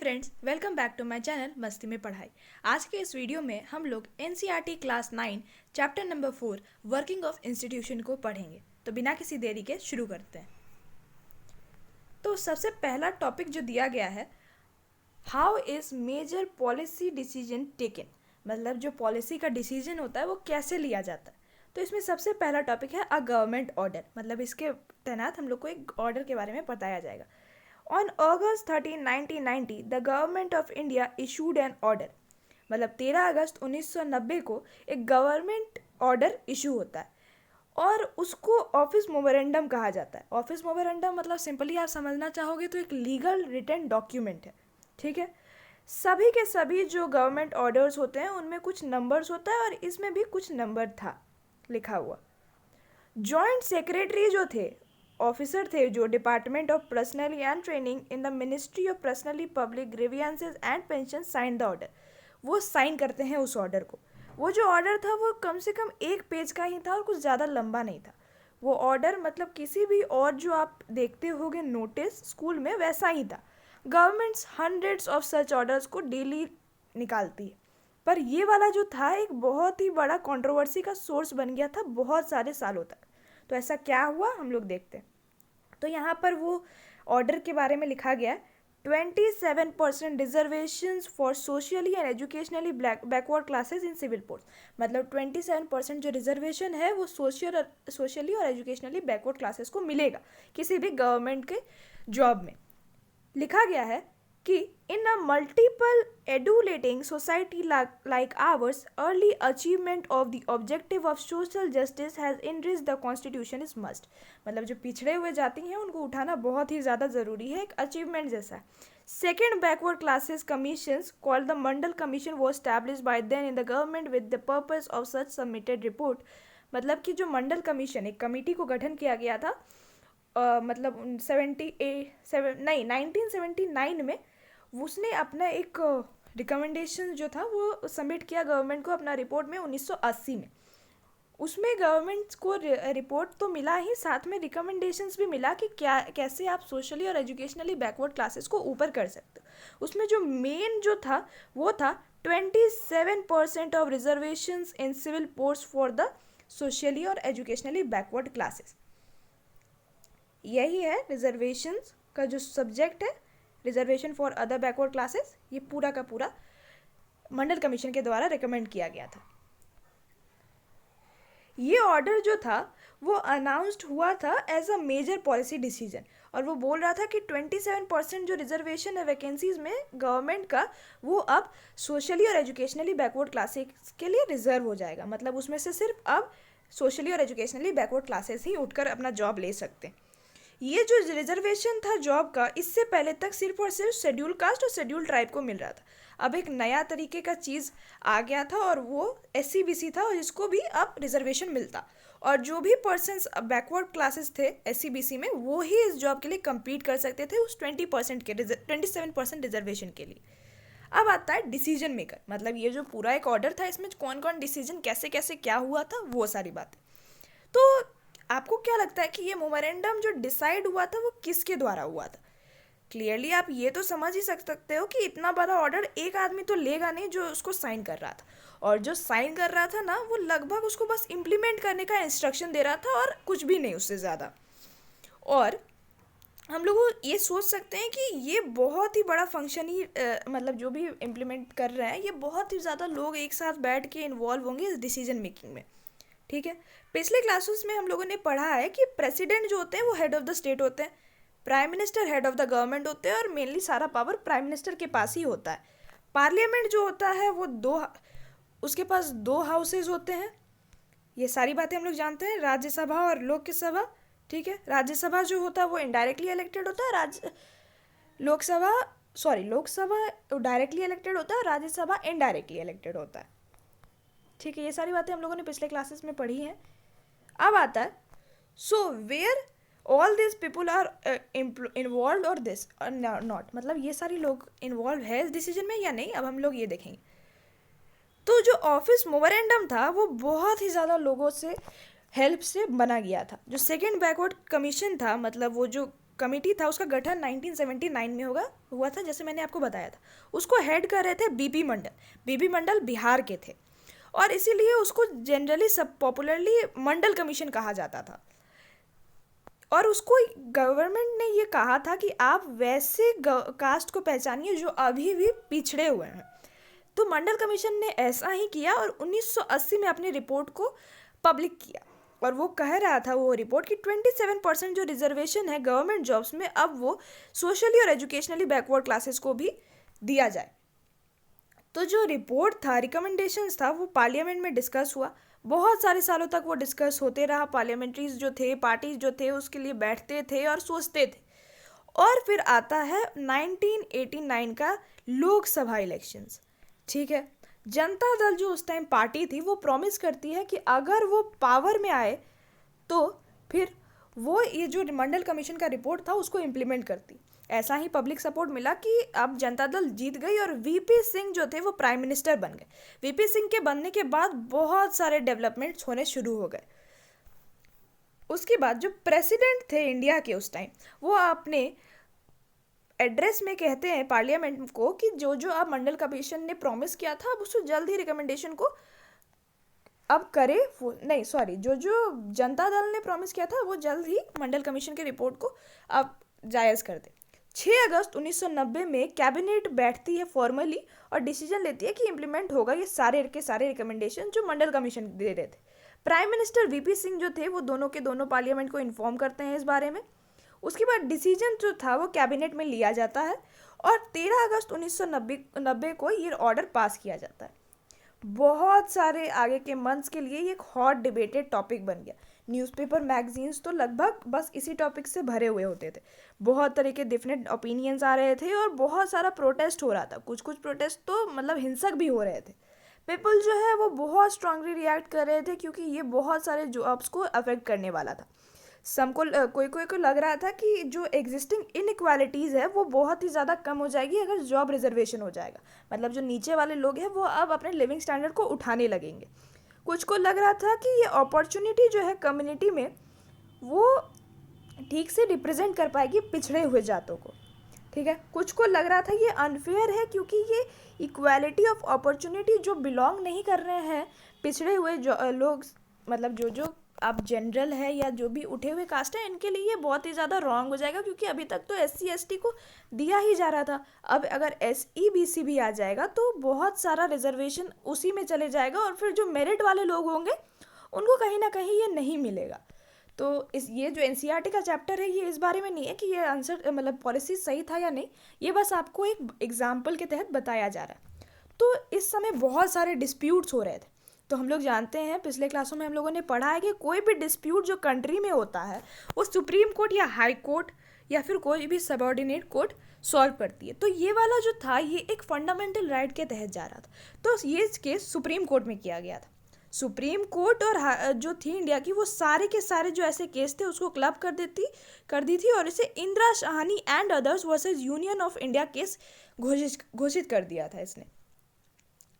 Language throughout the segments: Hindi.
Friends, welcome back to my channel मस्ती में पढ़ाई। आज के इस वीडियो में हम लोग NCERT class 9 chapter number 4 working of institution को पढ़ेंगे। तो बिना किसी देरी के शुरू करते हैं। तो सबसे पहला टॉपिक जो दिया गया है, how is major policy decision taken, मतलब जो पॉलिसी का डिसीजन होता है वो कैसे लिया जाता है। तो इसमें सबसे पहला टॉपिक है अ गवर्नमेंट ऑर्डर, मतलब इसके तहत हम लोग को एक ऑर्डर के बारे में बताया जाएगा। On August 13, 1990, the government of India issued an order, मतलब 13 अगस्त 1990 को एक गवर्नमेंट ऑर्डर इशू होता है और उसको ऑफिस मोमेरेंडम कहा जाता है। ऑफिस मोमेरेंडम मतलब सिंपली आप समझना चाहोगे तो एक लीगल रिटन डॉक्यूमेंट है, ठीक है। सभी के सभी जो गवर्नमेंट ऑर्डर्स होते हैं उनमें कुछ नंबर्स होता है और इसमें भी कुछ नंबर था लिखा हुआ। जॉइंट सेक्रेटरी जो थे, ऑफिसर थे जो department of personnel and training in the ministry of personnel public grievances and pension sign the order, वो साइन करते हैं उस ऑर्डर को। वो जो ऑर्डर था वो कम से कम 1 पेज का ही था और कुछ ज़्यादा लंबा नहीं था। वो ऑर्डर मतलब किसी भी और जो आप देखते होगे नोटिस स्कूल में वैसा ही था। Governments hundreds of such orders को डेली निकालती है, पर ये वाला जो था एक बहुत ही बड़ा कंट्रोवर्सी का सोर्स बन गया था बहुत सारे सालों तक। तो ऐसा क्या हुआ हम लोग देखते हैं। तो यहाँ पर वो ऑर्डर के बारे में लिखा गया है, 27% reservations for socially and educationally backward classes in civil post, मतलब 27% जो रिजर्वेशन है वो सोशली और एजुकेशनली बैकवर्ड क्लासेस को मिलेगा किसी भी गवर्नमेंट के जॉब में। लिखा गया है कि in a multiple adulating society like ours early achievement of the objective of social justice has enriched the constitution is must, मतलब जो पिछड़े हुए जाति हैं उनको उठाना बहुत ही ज़्यादा ज़रूरी है, एक अचीवमेंट जैसा है। Second backward classes commissions called the Mandal commission वो establish by then in the government with the purpose of such submitted report, मतलब कि जो मंडल कमीशन एक कमेटी को गठन किया गया था मतलब 1979 में उसने अपना एक रिकमेंडेशन जो था वो सबमिट किया गवर्नमेंट को अपना रिपोर्ट में 1980 में। उसमें गवर्नमेंट को रिपोर्ट तो मिला ही, साथ में रिकमेंडेशंस भी मिला कि क्या कैसे आप सोशली और एजुकेशनली बैकवर्ड क्लासेस को ऊपर कर सकते हो। उसमें जो मेन जो था वो था 27% of reservations in civil post for the socially और एजुकेशनली बैकवर्ड क्लासेस। यही है रिजर्वेशंस का जो सब्जेक्ट है, reservation for other backward classes, ये पूरा का पूरा मंडल कमीशन के द्वारा रिकमेंड किया गया था। ये ऑर्डर जो था वो अनाउंस्ड हुआ था as a major policy decision, और वो बोल रहा था कि 27% जो रिजर्वेशन है वैकेंसीज में गवर्नमेंट का वो अब सोशली और एजुकेशनली बैकवर्ड क्लासेस के लिए रिजर्व हो जाएगा, मतलब उसमें से सिर्फ अब सोशली और एजुकेशनली बैकवर्ड क्लासेस ही उठकर अपना जॉब ले सकते हैं। ये जो रिजर्वेशन था जॉब का, इससे पहले तक सिर्फ और सिर्फ शेड्यूल कास्ट और शेड्यूल ट्राइब को मिल रहा था। अब एक नया तरीके का चीज़ आ गया था और वो SC/BC था, और जिसको भी अब रिजर्वेशन मिलता, और जो भी पर्सन्स बैकवर्ड क्लासेस थे SC/BC में वो ही इस जॉब के लिए कम्पीट कर सकते थे उस 27% रिजर्वेशन के लिए। अब आता है डिसीजन मेकर, मतलब ये जो पूरा एक ऑर्डर था इसमें कौन कौन डिसीजन कैसे कैसे क्या हुआ था वो सारी बातें। तो आपको क्या लगता है कि ये मोमेरेंडम जो डिसाइड हुआ था वो किसके द्वारा हुआ था। क्लियरली आप ये तो समझ ही सकते हो कि इतना बड़ा ऑर्डर एक आदमी तो लेगा नहीं जो उसको साइन कर रहा था, और जो साइन कर रहा था ना वो लगभग उसको बस इम्प्लीमेंट करने का इंस्ट्रक्शन दे रहा था और कुछ भी नहीं उससे ज़्यादा। और हम लोग ये सोच सकते हैं कि ये बहुत ही बड़ा फंक्शन ही मतलब जो भी इम्प्लीमेंट कर रहे हैं ये बहुत ही ज़्यादा लोग एक साथ बैठ के इन्वॉल्व होंगे इस डिसीजन मेकिंग में, ठीक है। पिछले क्लासेस में हम लोगों ने पढ़ा है कि प्रेसिडेंट जो होते हैं वो हेड ऑफ द स्टेट होते हैं, prime minister head of the government होते हैं, और मेनली सारा पावर प्राइम मिनिस्टर के पास ही होता है। पार्लियामेंट जो होता है वो उसके पास 2 हाउसेज होते हैं। ये सारी बातें हम लोग जानते हैं, राज्यसभा और लोकसभा, ठीक है। राज्यसभा जो होता है वो इनडायरेक्टली इलेक्टेड होता है, लोकसभा डायरेक्टली इलेक्टेड होता है, राज्यसभा इनडायरेक्टली इलेक्टेड होता है, ठीक है। ये सारी बातें हम लोगों ने पिछले क्लासेस में पढ़ी हैं। अब आता है so where all this people are involve और दिस नॉट, मतलब ये सारे लोग इन्वॉल्व है इस डिसीजन में या नहीं, अब हम लोग ये देखेंगे। तो जो ऑफिस मोमेरेंडम था वो बहुत ही ज़्यादा लोगों से हेल्प से बना गया था। जो सेकेंड बैकवर्ड कमीशन था, मतलब वो जो कमेटी था उसका गठन 1979 में हुआ था, जैसे मैंने आपको बताया था। उसको हेड कर रहे थे बीपी मंडल बिहार के थे, और इसीलिए उसको जनरली सब पॉपुलरली मंडल कमीशन कहा जाता था। और उसको गवर्नमेंट ने ये कहा था कि आप वैसे कास्ट को पहचानिए जो अभी भी पिछड़े हुए हैं। तो मंडल कमीशन ने ऐसा ही किया और 1980 में अपनी रिपोर्ट को पब्लिक किया, और वो कह रहा था वो रिपोर्ट कि 27% जो रिजर्वेशन है गवर्नमेंट जॉब्स में, अब वो सोशली और एजुकेशनली बैकवर्ड क्लासेस को भी दिया जाए। तो जो रिपोर्ट था, रिकमेंडेशंस था, वो पार्लियामेंट में डिस्कस हुआ। बहुत सारे सालों तक वो डिस्कस होते रहा। पार्लियामेंट्रीज जो थे, पार्टीज जो थे, उसके लिए बैठते थे और सोचते थे। और फिर आता है 1989 का लोकसभा इलेक्शंस। ठीक है, जनता दल जो उस टाइम पार्टी थी वो प्रॉमिस करती है कि अगर वो पावर में आए तो फिर वो ये जो मंडल कमीशन का रिपोर्ट था उसको इम्प्लीमेंट करती। ऐसा ही पब्लिक सपोर्ट मिला कि अब जनता दल जीत गई और वीपी सिंह जो थे वो प्राइम मिनिस्टर बन गए। वीपी सिंह के बनने के बाद बहुत सारे डेवलपमेंट्स होने शुरू हो गए। उसके बाद जो प्रेसिडेंट थे इंडिया के उस टाइम, वो अपने एड्रेस में कहते हैं पार्लियामेंट को कि जो जो अब मंडल कमीशन ने प्रॉमिस किया था अब उसको जल्द ही रिकमेंडेशन को अब करे, वो नहीं सॉरी, जो जो जनता दल ने प्रॉमिस किया था वो जल्द ही मंडल कमीशन के रिपोर्ट को अब जायज़ कर दे। 6 अगस्त 1990 में कैबिनेट बैठती है फॉर्मली और डिसीजन लेती है कि इम्प्लीमेंट होगा ये सारे के सारे रिकमेंडेशन जो मंडल कमीशन दे रहे थे। प्राइम मिनिस्टर वीपी सिंह जो थे वो दोनों के दोनों पार्लियामेंट को इन्फॉर्म करते हैं इस बारे में। उसके बाद डिसीजन जो था वो कैबिनेट में लिया जाता है और 13 अगस्त 1990 को ये ऑर्डर पास किया जाता है। बहुत सारे आगे के मंथ्स के लिए ये एक हॉट डिबेटेड टॉपिक बन गया। न्यूज़पेपर मैगजीन्स तो लगभग बस इसी टॉपिक से भरे हुए होते थे। बहुत तरह के डिफरेंट ओपिनियंस आ रहे थे और बहुत सारा प्रोटेस्ट हो रहा था। कुछ कुछ प्रोटेस्ट तो मतलब हिंसक भी हो रहे थे। पीपल जो है वो बहुत स्ट्रांगली रिएक्ट कर रहे थे क्योंकि ये बहुत सारे जॉब्स को अफेक्ट करने वाला था। सबको कोई कोई को लग रहा था कि जो एग्जिस्टिंग इनइक्वालिटीज़ है वो बहुत ही ज़्यादा कम हो जाएगी अगर जॉब रिजर्वेशन हो जाएगा। मतलब जो नीचे वाले लोग हैं वो अब अपने लिविंग स्टैंडर्ड को उठाने लगेंगे। कुछ को लग रहा था कि ये अपॉर्चुनिटी जो है कम्युनिटी में वो ठीक से रिप्रेजेंट कर पाएगी पिछड़े हुए जातों को। ठीक है, कुछ को लग रहा था ये अनफेयर है क्योंकि ये इक्वालिटी ऑफ अपॉर्चुनिटी जो बिलोंग नहीं कर रहे हैं पिछड़े हुए लोग, मतलब जो अब जनरल है या जो भी उठे हुए कास्ट है, इनके लिए ये बहुत ही ज़्यादा रॉन्ग हो जाएगा क्योंकि अभी तक तो SC ST को दिया ही जा रहा था। अब अगर SE BC भी आ जाएगा तो बहुत सारा रिजर्वेशन उसी में चले जाएगा और फिर जो मेरिट वाले लोग होंगे उनको कहीं ना कहीं ये नहीं मिलेगा। तो ये जो NCERT का चैप्टर है ये इस बारे में नहीं है कि ये आंसर मतलब पॉलिसी सही था या नहीं, ये बस आपको एक एग्जाम्पल के तहत बताया जा रहा है। तो इस समय बहुत सारे डिस्प्यूट्स हो रहे थे। तो हम लोग जानते हैं, पिछले क्लासों में हम लोगों ने पढ़ा है कि कोई भी डिस्प्यूट जो कंट्री में होता है वो सुप्रीम कोर्ट या हाई कोर्ट या फिर कोई भी सबऑर्डिनेट कोर्ट सॉल्व करती है। तो ये वाला जो था ये एक फंडामेंटल राइट के तहत जा रहा था। तो ये केस सुप्रीम कोर्ट में किया गया था। सुप्रीम कोर्ट और जो थी इंडिया की वो सारे के सारे जो ऐसे केस थे उसको क्लब कर दी थी और इसे Indira Shahani and others versus union of India case घोषित कर दिया था इसने।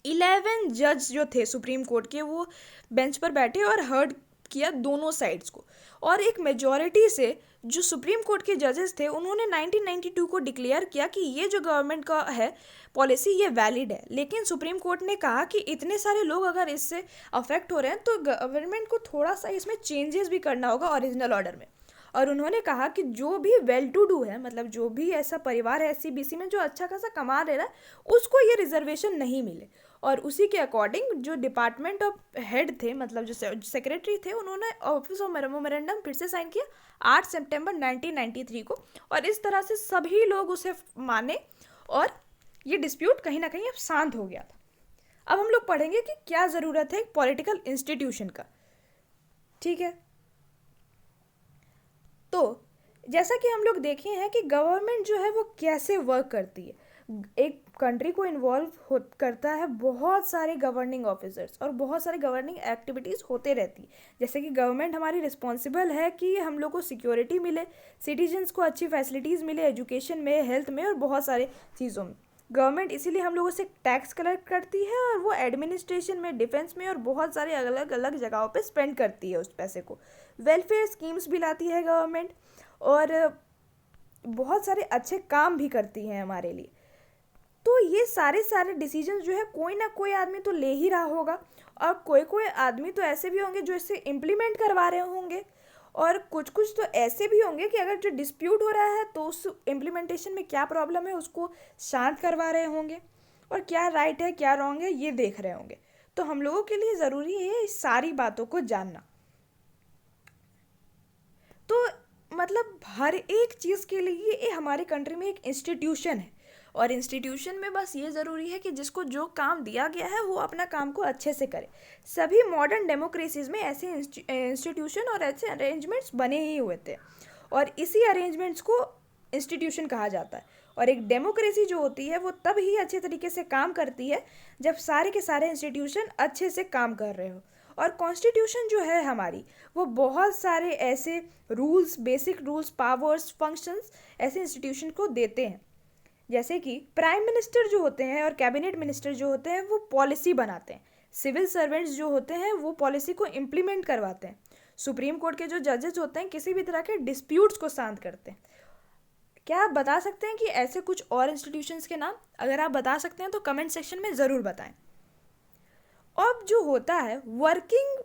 11 जज जो थे सुप्रीम कोर्ट के वो बेंच पर बैठे और हर्ड किया दोनों साइड्स को, और एक मेजॉरिटी से जो सुप्रीम कोर्ट के जजेस थे उन्होंने 1992 को डिक्लेयर किया कि ये जो गवर्नमेंट का है पॉलिसी ये वैलिड है। लेकिन सुप्रीम कोर्ट ने कहा कि इतने सारे लोग अगर इससे अफेक्ट हो रहे हैं तो गवर्नमेंट को थोड़ा सा इसमें चेंजेस भी करना होगा ओरिजिनल ऑर्डर में। और उन्होंने कहा कि जो भी वेल टू डू है, मतलब जो भी ऐसा परिवार है SC BC में जो अच्छा खासा कमा ले रहा है उसको ये रिजर्वेशन नहीं मिले। और उसी के अकॉर्डिंग जो डिपार्टमेंट ऑफ हेड थे, मतलब जो सेक्रेटरी थे, उन्होंने ऑफिस ऑफ मेमोरेंडम फिर से साइन किया 8 सितंबर 1993 को, और इस तरह से सभी लोग उसे माने और ये डिस्प्यूट कहीं ना कहीं अब शांत हो गया था। अब हम लोग पढ़ेंगे कि क्या ज़रूरत है एक पॉलिटिकल इंस्टीट्यूशन का। ठीक है, तो जैसा कि हम लोग देखे हैं कि गवर्नमेंट जो है वो कैसे वर्क करती है। एक कंट्री को इन्वॉल्व करता है बहुत सारे गवर्निंग ऑफिसर्स और बहुत सारे गवर्निंग एक्टिविटीज़ होते रहती है। जैसे कि गवर्नमेंट हमारी रिस्पॉन्सिबल है कि हम लोग को सिक्योरिटी मिले, सिटीजन्स को अच्छी फैसिलिटीज़ मिले, एजुकेशन में, हेल्थ में और बहुत सारे चीज़ों में। गवर्नमेंट इसीलिए हम लोगों से टैक्स कलेक्ट करती है और वो एडमिनिस्ट्रेशन में, डिफेंस में और बहुत सारे अलग अलग जगहों पे स्पेंड करती है उस पैसे को। वेलफेयर स्कीम्स भी लाती है गवर्नमेंट, और बहुत सारे अच्छे काम भी करती हैं हमारे लिए। तो ये सारे डिसीजंस जो है कोई ना कोई आदमी तो ले ही रहा होगा, और कोई कोई आदमी तो ऐसे भी होंगे जो इसे इम्प्लीमेंट करवा रहे होंगे, और कुछ कुछ तो ऐसे भी होंगे कि अगर जो डिस्प्यूट हो रहा है तो उस इम्प्लीमेंटेशन में क्या प्रॉब्लम है उसको शांत करवा रहे होंगे, और क्या राइट है क्या रॉन्ग है ये देख रहे होंगे। तो हम लोगों के लिए ज़रूरी है इस सारी बातों को जानना। तो मतलब हर एक चीज़ के लिए ये हमारे कंट्री में एक इंस्टीट्यूशन है, और इंस्टीट्यूशन में बस ये ज़रूरी है कि जिसको जो काम दिया गया है वो अपना काम को अच्छे से करे। सभी मॉडर्न डेमोक्रेसीज़ में ऐसे इंस्टीट्यूशन और ऐसे अरेंजमेंट्स बने ही हुए थे, और इसी अरेंजमेंट्स को इंस्टीट्यूशन कहा जाता है। और एक डेमोक्रेसी जो होती है वो तब ही अच्छे तरीके से काम करती है जब सारे के सारे इंस्टीट्यूशन अच्छे से काम कर रहे हो। और कॉन्स्टिट्यूशन जो है हमारी, वो बहुत सारे ऐसे rules, basic rules, powers, functions ऐसे इंस्टीट्यूशन को देते हैं। जैसे कि प्राइम मिनिस्टर जो होते हैं और कैबिनेट मिनिस्टर जो होते हैं वो पॉलिसी बनाते हैं। सिविल सर्वेंट्स जो होते हैं वो पॉलिसी को इम्प्लीमेंट करवाते हैं। सुप्रीम कोर्ट के जो जजेस होते हैं किसी भी तरह के डिस्प्यूट्स को शांत करते हैं। क्या आप बता सकते हैं कि ऐसे कुछ और इंस्टीट्यूशंस के नाम? अगर आप बता सकते हैं तो कमेंट सेक्शन में ज़रूर बताएं। अब जो होता है वर्किंग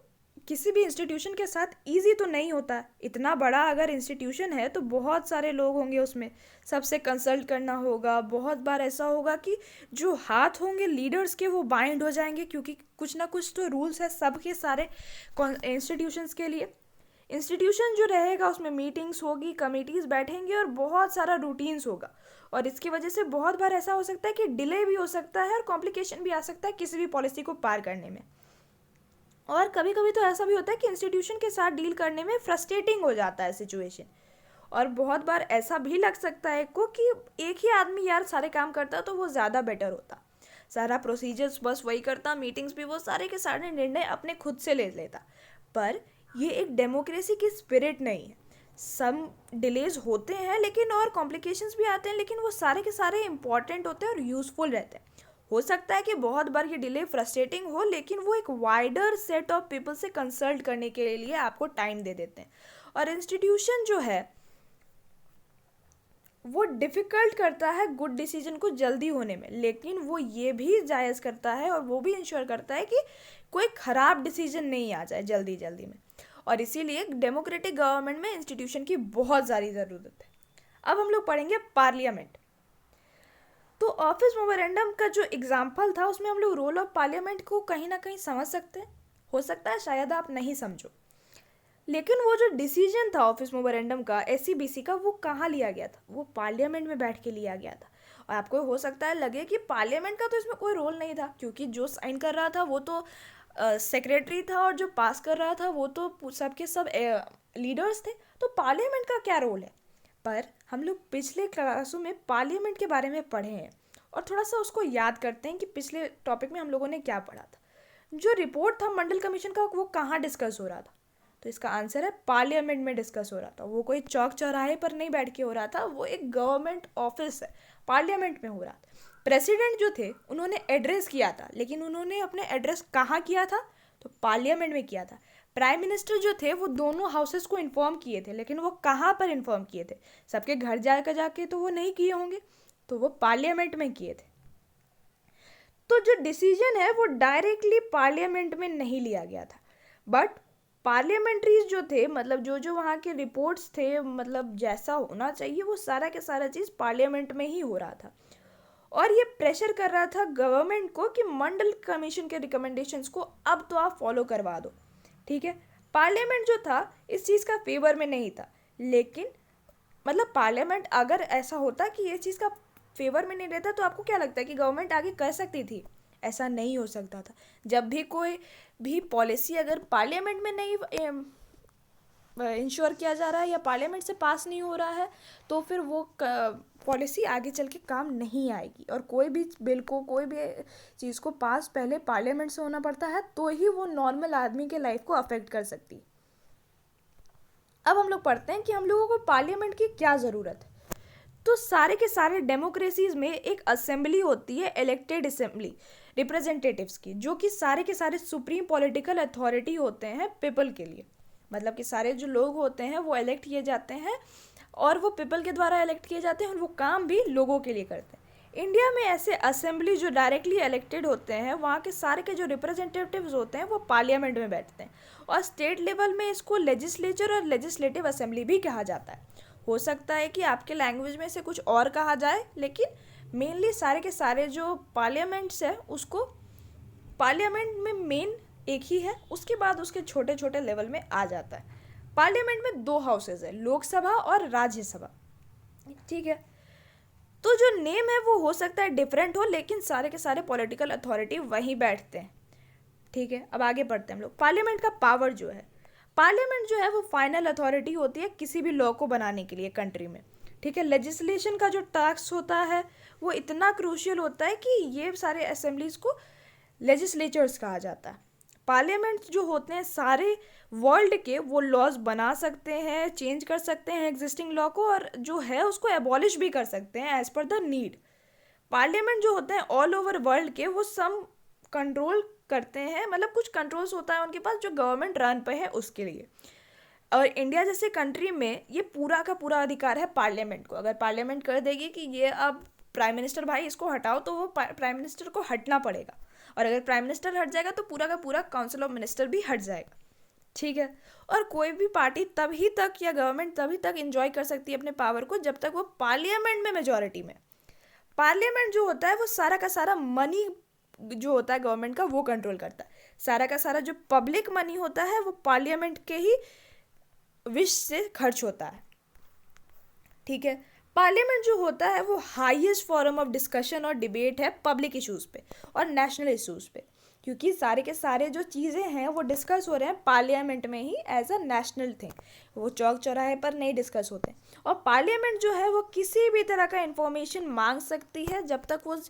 किसी भी इंस्टीट्यूशन के साथ इजी तो नहीं होता। इतना बड़ा अगर इंस्टीट्यूशन है तो बहुत सारे लोग होंगे उसमें, सबसे कंसल्ट करना होगा। बहुत बार ऐसा होगा कि जो हाथ होंगे लीडर्स के वो बाइंड हो जाएंगे, क्योंकि कुछ ना कुछ तो रूल्स है सबके सारे इंस्टीट्यूशंस के लिए। इंस्टीट्यूशन जो रहेगा उसमें मीटिंग्स होगी, कमिटीज़ बैठेंगे और बहुत सारा रूटीन्स होगा, और इसकी वजह से बहुत बार ऐसा हो सकता है कि डिले भी हो सकता है और कॉम्प्लिकेशन भी आ सकता है किसी भी पॉलिसी को पार करने में। और कभी कभी तो ऐसा भी होता है कि इंस्टीट्यूशन के साथ डील करने में फ्रस्ट्रेटिंग हो जाता है सिचुएशन, और बहुत बार ऐसा भी लग सकता है को कि एक ही आदमी यार सारे काम करता तो वो ज़्यादा बेटर होता, सारा प्रोसीजर्स बस वही करता, मीटिंग्स भी वो सारे के सारे निर्णय अपने खुद से ले लेता। पर ये एक डेमोक्रेसी की स्पिरिट नहीं है। सम डिलेज होते हैं लेकिन और कॉम्प्लिकेशंस भी आते हैं, लेकिन वो सारे के सारे इंपॉर्टेंट होते हैं और यूज़फुल रहते हैं। हो सकता है कि बहुत बार ये डिले फ्रस्ट्रेटिंग हो, लेकिन वो एक वाइडर सेट ऑफ पीपल से कंसल्ट करने के लिए आपको टाइम दे देते हैं। और इंस्टीट्यूशन जो है वो डिफ़िकल्ट करता है गुड डिसीजन को जल्दी होने में, लेकिन वो ये भी जायज़ करता है और वो भी इंश्योर करता है कि कोई ख़राब डिसीजन नहीं आ जाए जल्दी जल्दी में। और इसीलिए डेमोक्रेटिक गवर्नमेंट में इंस्टीट्यूशन की बहुत ज़्यादा ज़रूरत है। अब हम लोग पढ़ेंगे पार्लियामेंट। तो ऑफिस मेमोरेंडम का जो एग्जाम्पल था उसमें हम लोग रोल ऑफ पार्लियामेंट को कहीं ना कहीं समझ सकते हैं। हो सकता है शायद आप नहीं समझो, लेकिन वो जो डिसीजन था ऑफिस मेमोरेंडम का एससीबीसी का, वो कहाँ लिया गया था? वो पार्लियामेंट में बैठ के लिया गया था। और आपको हो सकता है लगे कि पार्लियामेंट का तो इसमें कोई रोल नहीं था, क्योंकि जो साइन कर रहा था वो तो सेक्रेटरी था, और जो पास कर रहा था वो तो सबके सब लीडर्स थे, तो पार्लियामेंट का क्या रोल है? पर हम लोग पिछले क्लासों में पार्लियामेंट के बारे में पढ़े हैं, और थोड़ा सा उसको याद करते हैं कि पिछले टॉपिक में हम लोगों ने क्या पढ़ा था। जो रिपोर्ट था मंडल कमीशन का वो कहाँ डिस्कस हो रहा था? तो इसका आंसर है पार्लियामेंट में डिस्कस हो रहा था। वो कोई चौक चौराहे पर नहीं बैठ के हो रहा था, वो एक गवर्नमेंट ऑफिस है, पार्लियामेंट में हो रहा था। प्रेसिडेंट जो थे उन्होंने एड्रेस किया था, लेकिन उन्होंने अपने एड्रेस कहाँ किया था? तो पार्लियामेंट में किया था। प्राइम मिनिस्टर जो थे वो दोनों हाउसेस को इन्फॉर्म किए थे, लेकिन वो कहाँ पर इन्फॉर्म किए थे? सबके घर जाकर जाके तो वो नहीं किए होंगे, तो वो पार्लियामेंट में किए थे। तो जो डिसीजन है वो डायरेक्टली पार्लियामेंट में नहीं लिया गया था, बट पार्लियामेंट्रीज जो थे, मतलब जो जो वहाँ के रिपोर्ट्स थे, मतलब जैसा होना चाहिए वो सारा के सारा चीज़ पार्लियामेंट में ही हो रहा था। और ये प्रेशर कर रहा था गवर्नमेंट को कि मंडल कमीशन के रिकमेंडेशंस को अब तो आप फॉलो करवा दो, ठीक है। पार्लियामेंट जो था इस चीज़ का फेवर में नहीं था, लेकिन मतलब पार्लियामेंट अगर ऐसा होता कि ये चीज़ का फेवर में नहीं रहता, तो आपको क्या लगता है कि गवर्नमेंट आगे कर सकती थी? ऐसा नहीं हो सकता था। जब भी कोई भी पॉलिसी अगर पार्लियामेंट में नहीं इंश्योर किया जा रहा है या पार्लियामेंट से पास नहीं हो रहा है, तो फिर वो पॉलिसी आगे चल के काम नहीं आएगी। और कोई भी बिल को, कोई भी चीज़ को पास पहले पार्लियामेंट से होना पड़ता है, तो ही वो नॉर्मल आदमी के लाइफ को अफेक्ट कर सकती है। अब हम लोग पढ़ते हैं कि हम लोगों को पार्लियामेंट की क्या ज़रूरत है। तो सारे के सारे डेमोक्रेसीज में एक असेंबली होती है, इलेक्टेड असेंबली रिप्रेजेंटेटिव्स की, जो कि सारे के सारे सुप्रीम पॉलिटिकल अथॉरिटी होते हैं पीपल के लिए। मतलब कि सारे जो लोग होते हैं वो इलेक्ट किए जाते हैं और वो पीपल के द्वारा इलेक्ट किए जाते हैं और वो काम भी लोगों के लिए करते हैं। इंडिया में ऐसे असेंबली जो डायरेक्टली इलेक्टेड होते हैं, वहाँ के सारे के जो रिप्रेजेंटेटिव्स होते हैं वो पार्लियामेंट में बैठते हैं, और स्टेट लेवल में इसको लेजिस्लेचर और लेजिस्लेटिव असेंबली भी कहा जाता है। हो सकता है कि आपके लैंग्वेज में से कुछ और कहा जाए, लेकिन मेनली सारे के सारे जो पार्लियामेंट्स है उसको पार्लियामेंट में मेन एक ही है, उसके बाद उसके छोटे छोटे लेवल में आ जाता है। पार्लियामेंट में 2 हाउसेज है, लोकसभा और राज्यसभा, ठीक है। तो जो नेम है वो हो सकता है डिफरेंट हो, लेकिन सारे के सारे पॉलिटिकल अथॉरिटी वहीं बैठते हैं, ठीक है। अब आगे बढ़ते हैं हम लोग। पार्लियामेंट का पावर जो है, पार्लियामेंट जो है वो फाइनल अथॉरिटी होती है किसी भी लॉ को बनाने के लिए कंट्री में, ठीक है। लेजिस्लेशन का जो टास्क होता है वो इतना क्रूशियल होता है कि ये सारे असेंबलीज को लेजिस्लेचर्स कहा जाता है। पार्लियामेंट जो होते हैं सारे वर्ल्ड के, वो लॉज बना सकते हैं, चेंज कर सकते हैं एग्जिस्टिंग लॉ को, और जो है उसको एबॉलिश भी कर सकते हैं as per the need. Parliament जो होते हैं ऑल ओवर वर्ल्ड के, वो सम कंट्रोल करते हैं, मतलब कुछ कंट्रोल्स होता है उनके पास जो गवर्नमेंट रन पे है उसके लिए। और इंडिया जैसे कंट्री में ये पूरा का पूरा अधिकार है पार्लियामेंट को। अगर पार्लियामेंट कर देगी कि ये अब प्राइम मिनिस्टर भाई इसको हटाओ, तो वो प्राइम मिनिस्टर को हटना पड़ेगा, और अगर प्राइम मिनिस्टर हट जाएगा तो पूरा का पूरा काउंसिल ऑफ मिनिस्टर भी हट जाएगा, ठीक है। और कोई भी पार्टी तभी तक या गवर्नमेंट तभी तक इंजॉय कर सकती है अपने पावर को जब तक वो पार्लियामेंट में मेजॉरिटी में। पार्लियामेंट जो होता है वो सारा का सारा मनी जो होता है गवर्नमेंट का वो कंट्रोल करता है। सारा का सारा जो पब्लिक मनी होता है वो पार्लियामेंट के ही विश से खर्च होता है, ठीक है। पार्लियामेंट जो होता है वो हाईएस्ट फॉरम ऑफ डिस्कशन और डिबेट है पब्लिक इश्यूज़ पे और नेशनल इश्यूज़ पे, क्योंकि सारे के सारे जो चीज़ें हैं वो डिस्कस हो रहे हैं पार्लियामेंट में ही एज अ नेशनल थिंग, वो चौक चौराहे पर नहीं डिस्कस होते हैं। और पार्लियामेंट जो है वो किसी भी तरह का इन्फॉर्मेशन मांग सकती है जब तक वो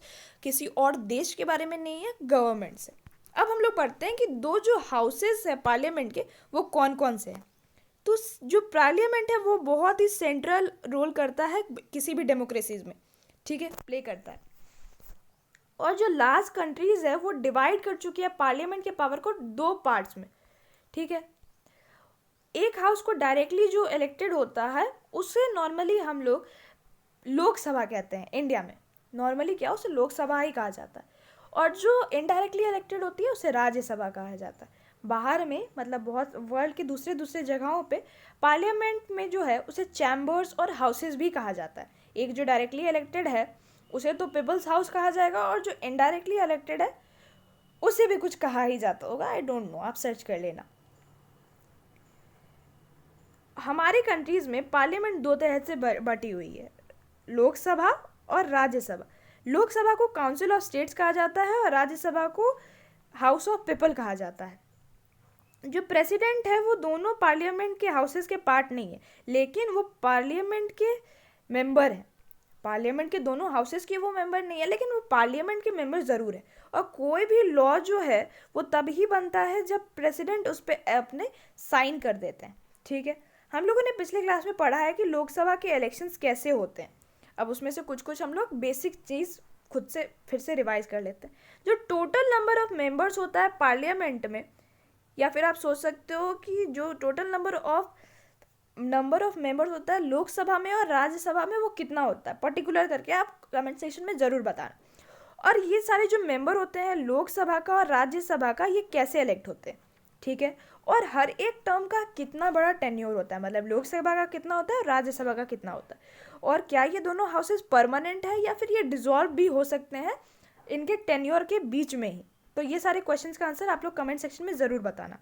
किसी और देश के बारे में नहीं है, गवर्नमेंट से। अब हम लोग पढ़ते हैं कि 2 जो हाउसेस है पार्लियामेंट के वो कौन कौन से हैं। तो जो पार्लियामेंट है वो बहुत ही सेंट्रल रोल करता है किसी भी डेमोक्रेसीज में, ठीक है, प्ले करता है। और जो लार्ज कंट्रीज है वो डिवाइड कर चुकी है पार्लियामेंट के पावर को 2 पार्ट्स में, ठीक है। एक हाउस को डायरेक्टली जो इलेक्टेड होता है उसे नॉर्मली हम लोग लोकसभा कहते हैं इंडिया में, नॉर्मली क्या उसे लोकसभा ही कहा जाता है। और जो इनडायरेक्टली इलेक्टेड होती है उसे राज्यसभा कहा जाता है। बाहर में मतलब बहुत वर्ल्ड के दूसरे दूसरे जगहों पे पार्लियामेंट में जो है उसे चैम्बर्स और हाउसेस भी कहा जाता है। एक जो डायरेक्टली इलेक्टेड है उसे तो पीपल्स हाउस कहा जाएगा, और जो इनडायरेक्टली इलेक्टेड है उसे भी कुछ कहा ही जाता होगा, आई डोंट नो, आप सर्च कर लेना। हमारी कंट्रीज़ में पार्लियामेंट 2 तरह से बटी हुई है, लोकसभा और राज्यसभा। लोकसभा को काउंसिल ऑफ स्टेट्स कहा जाता है और राज्यसभा को हाउस ऑफ पीपल कहा जाता है। जो प्रेसिडेंट है वो दोनों पार्लियामेंट के हाउसेस के पार्ट नहीं है, लेकिन वो पार्लियामेंट के मेंबर हैं। पार्लियामेंट के दोनों हाउसेस के वो मेंबर नहीं है, लेकिन वो पार्लियामेंट के मेंबर ज़रूर है। और कोई भी लॉ जो है वो तभी बनता है जब प्रेसिडेंट उस पर अपने साइन कर देते हैं, ठीक है। हम लोगों ने पिछले क्लास में पढ़ा है कि लोकसभा के इलेक्शंस कैसे होते हैं। अब उसमें से कुछ कुछ हम लोग बेसिक चीज़ खुद से फिर से रिवाइज कर लेते हैं। जो टोटल नंबर ऑफ मेंबर्स होता है पार्लियामेंट में, या फिर आप सोच सकते हो कि जो टोटल नंबर ऑफ मेंबर्स होता है लोकसभा में और राज्यसभा में वो कितना होता है, पर्टिकुलर करके आप कमेंट सेक्शन में ज़रूर बताना। और ये सारे जो मेंबर होते हैं लोकसभा का और राज्यसभा का, ये कैसे इलेक्ट होते हैं, ठीक है। और हर एक टर्म का कितना बड़ा टेन्योर होता है, मतलब लोकसभा का कितना होता है और राज्यसभा का कितना होता है, और क्या ये दोनों हाउसेस परमानेंट है या फिर ये डिसॉल्व भी हो सकते हैं इनके टेन्योर के बीच में ही। तो ये सारे क्वेश्चंस का आंसर आप लोग कमेंट सेक्शन में ज़रूर बताना,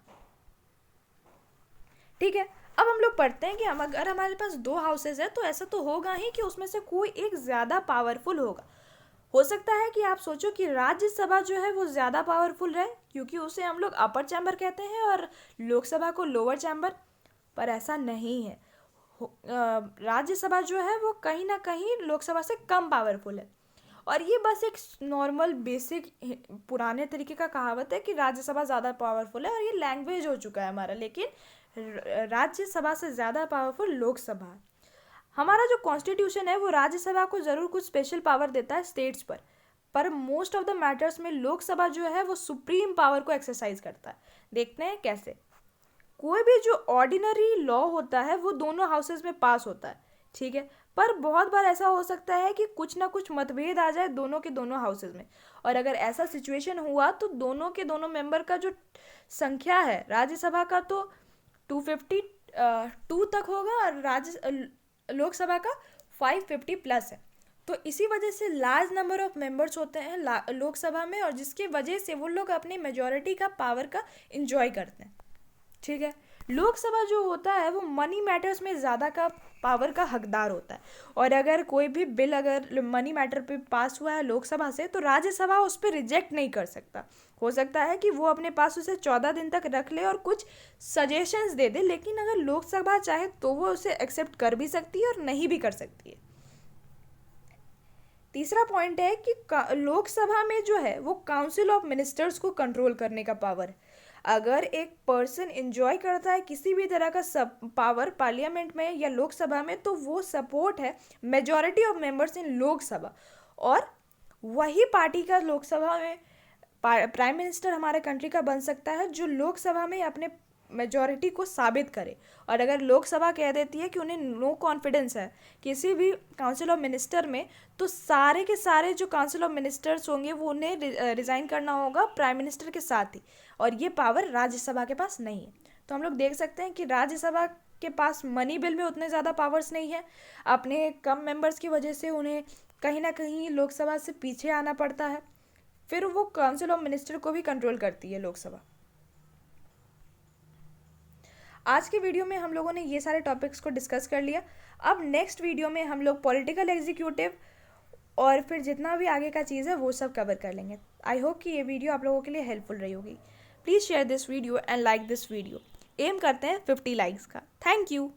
ठीक है। अब हम लोग पढ़ते हैं कि हम अगर हमारे पास 2 हाउसेस है तो ऐसा तो होगा ही कि उसमें से कोई एक ज़्यादा पावरफुल होगा। हो सकता है कि आप सोचो कि राज्यसभा जो है वो ज़्यादा पावरफुल रहे, क्योंकि उसे हम लोग अपर चैम्बर कहते हैं और लोकसभा को लोअर चैम्बर, पर ऐसा नहीं है। राज्यसभा जो है वो कहीं ना कहीं लोकसभा से कम पावरफुल है। और ये बस एक नॉर्मल बेसिक पुराने तरीके का कहावत है कि राज्यसभा ज़्यादा पावरफुल है, और ये लैंग्वेज हो चुका है हमारा, लेकिन राज्यसभा से ज़्यादा पावरफुल लोकसभा है। हमारा जो कॉन्स्टिट्यूशन है वो राज्यसभा को ज़रूर कुछ स्पेशल पावर देता है स्टेट्स पर मोस्ट ऑफ द मैटर्स में लोकसभा जो है वो सुप्रीम पावर को एक्सरसाइज करता है। देखते हैं कैसे। कोई भी जो ऑर्डिनरी लॉ होता है वो दोनों हाउसेस में पास होता है, ठीक है। पर बहुत बार ऐसा हो सकता है कि कुछ ना कुछ मतभेद आ जाए दोनों के दोनों हाउसेज में, और अगर ऐसा सिचुएशन हुआ तो दोनों के दोनों मेंबर का जो संख्या है राज्यसभा का, तो 252 तक होगा और लोकसभा का 550 प्लस है। तो इसी वजह से लार्ज नंबर ऑफ मेंबर्स होते हैं लोकसभा में, और जिसकी वजह से वो लोग अपनी मेजॉरिटी का पावर का इंजॉय करते हैं। ठीक है। लोकसभा जो होता है वो मनी मैटर्स में ज़्यादा का पावर का हकदार होता है, और अगर कोई भी बिल अगर मनी मैटर पे पास हुआ है लोकसभा से, तो राज्यसभा उस पर रिजेक्ट नहीं कर सकता। हो सकता है कि वो अपने पास उसे 14 दिन तक रख ले और कुछ सजेशंस दे दे, लेकिन अगर लोकसभा चाहे तो वो उसे एक्सेप्ट कर भी सकती है और नहीं भी कर सकती है। तीसरा पॉइंट है कि लोकसभा में जो है वो काउंसिल ऑफ मिनिस्टर्स को कंट्रोल करने का पावर है। अगर एक पर्सन एंजॉय करता है किसी भी तरह का सब पावर पार्लियामेंट में या लोकसभा में, तो वो सपोर्ट है majority of members in Lok Sabha, और वही पार्टी का लोकसभा में प्राइम मिनिस्टर हमारे कंट्री का बन सकता है जो लोकसभा में अपने मेजॉरिटी को साबित करे। और अगर लोकसभा कह देती है कि उन्हें नो कॉन्फिडेंस है किसी भी काउंसिल ऑफ मिनिस्टर में, तो सारे के सारे जो काउंसिल ऑफ मिनिस्टर्स होंगे वो उन्हें रिज़ाइन करना होगा प्राइम मिनिस्टर के साथ ही, और ये पावर राज्यसभा के पास नहीं है। तो हम लोग देख सकते हैं कि राज्यसभा के पास मनी बिल में उतने ज़्यादा पावर्स नहीं है, अपने कम मेंबर्स की वजह से उन्हें कहीं ना कहीं लोकसभा से पीछे आना पड़ता है, फिर वो काउंसिल ऑफ मिनिस्टर को भी कंट्रोल करती है लोकसभा। आज के वीडियो में हम लोगों ने ये सारे टॉपिक्स को डिस्कस कर लिया। अब नेक्स्ट वीडियो में हम लोग पॉलिटिकल एग्जीक्यूटिव और फिर जितना भी आगे का चीज़ है वो सब कवर कर लेंगे। आई होप कि ये वीडियो आप लोगों के लिए हेल्पफुल रही होगी। Please share this video and like this video. Aim करते हैं 50 लाइक्स का। Thank you.